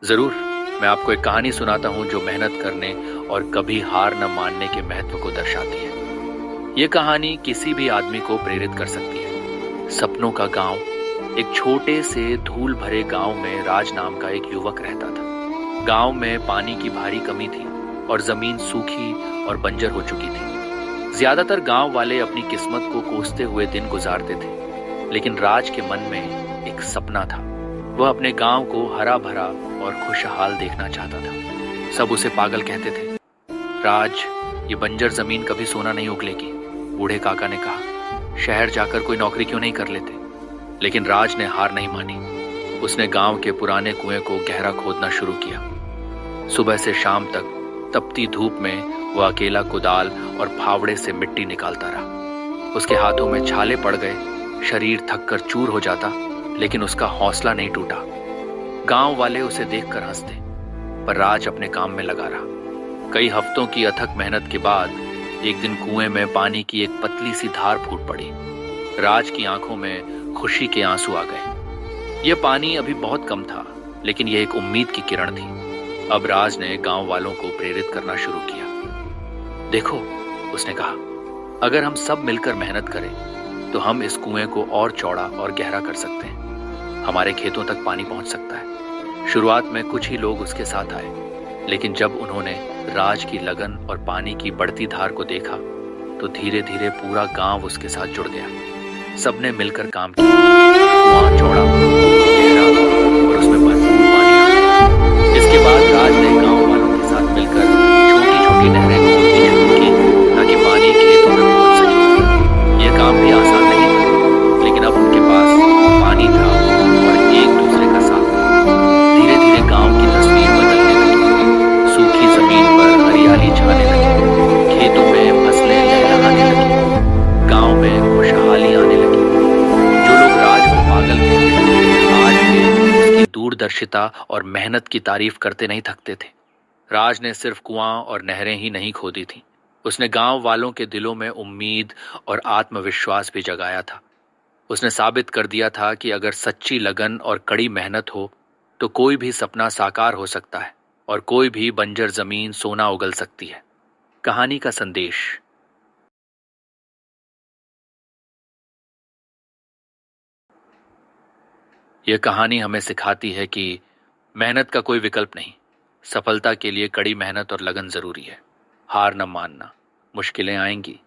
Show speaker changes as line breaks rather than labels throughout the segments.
जरूर। मैं आपको एक कहानी सुनाता हूँ जो मेहनत करने और कभी हार न मानने के महत्व को दर्शाती है। ये कहानी किसी भी आदमी को प्रेरित कर सकती है। सपनों का गांव। एक छोटे से धूल भरे गांव में राज नाम का एक युवक रहता था। गांव में पानी की भारी कमी थी और जमीन सूखी और बंजर हो चुकी थी। ज्यादातर गांव वाले अपनी किस्मत को कोसते हुए दिन गुजारते थे, लेकिन राज के मन में एक सपना था। वह अपने गांव को हरा भरा और खुशहाल देखना चाहता था। सब उसे पागल कहते थे। राज, ये बंजर जमीन कभी सोना नहीं उगलेगी। बूढ़े काका ने कहा, शहर जाकर कोई नौकरी क्यों नहीं कर लेते। लेकिन राज ने हार नहीं मानी। उसने गांव के पुराने कुएं को गहरा खोदना शुरू किया। सुबह से शाम तक तपती धूप में वह अकेला कुदाल और फावड़े से मिट्टी निकालता रहा। उसके हाथों में छाले पड़ गए, शरीर थककर चूर हो जाता, लेकिन उसका हौसला नहीं टूटा। गांव वाले उसे देखकर हंसते, पर राज अपने काम में लगा रहा। कई हफ्तों की अथक मेहनत के बाद एक दिन कुएं में पानी की एक पतली सी धार फूट पड़ी। राज की आंखों में खुशी के आंसू आ गए। यह पानी अभी बहुत कम था, लेकिन यह एक उम्मीद की किरण थी। अब राज ने गांव वालों को प्रेरित करना शुरू किया। देखो, उसने कहा, अगर हम सब मिलकर मेहनत करें तो हम इस कुएं को और चौड़ा और गहरा कर सकते हैं। हमारे खेतों तक पानी पहुंच सकता है। शुरुआत में कुछ ही लोग उसके साथ आए, लेकिन जब उन्होंने राज की लगन और पानी की बढ़ती धार को देखा तो धीरे धीरे पूरा गांव उसके साथ जुड़ गया। सबने मिलकर काम किया। कुआं चौड़ा, गहरा और उसमें भरपूर पानी आ गया। इसके बाद राज ने गांव वालों के साथ मिलकर छोटी छोटी नहरें खोदनी शुरू की, ताकि पानी खेतों में पहुंच सके। यह काम भी आसान नहीं था, लेकिन अब उनके पास पानी था और एक दूसरे का साथ था। धीरे धीरे गांव की तस्वीर बदलने लगी। सूखी जमीन पर हरियाली छाने लगी। खेतों में फसलें लहलहाने लगी। गांव में खुशहाली आने लगी। जो लोग राज को पागल कहते थे, आज भी उसकी दूरदर्शिता और मेहनत की तारीफ करते नहीं थकते थे। राज ने सिर्फ कुआं और नहरें ही नहीं खोदी थी, उसने गांव वालों के दिलों में उम्मीद और आत्मविश्वास भी जगाया था। उसने साबित कर दिया था कि अगर सच्ची लगन और कड़ी मेहनत हो तो कोई भी सपना साकार हो सकता है और कोई भी बंजर जमीन सोना उगल सकती है। कहानी का संदेश। यह कहानी हमें सिखाती है कि मेहनत का कोई विकल्प नहीं। सफलता के लिए कड़ी मेहनत और लगन जरूरी है। हार न मानना। मुश्किलें आएंगी,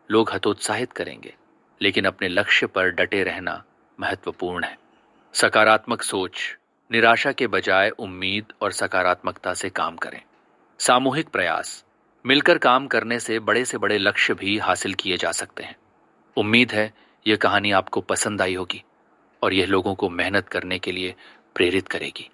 लोग हतोत्साहित करेंगे, लेकिन अपने लक्ष्य पर डटे रहना महत्वपूर्ण है। सकारात्मक सोच। निराशा के बजाय उम्मीद और सकारात्मकता से काम करें। सामूहिक प्रयास। मिलकर काम करने से बड़े लक्ष्य भी हासिल किए जा सकते हैं। उम्मीद है यह कहानी आपको पसंद आई होगी और यह लोगों को मेहनत करने के लिए प्रेरित करेगी।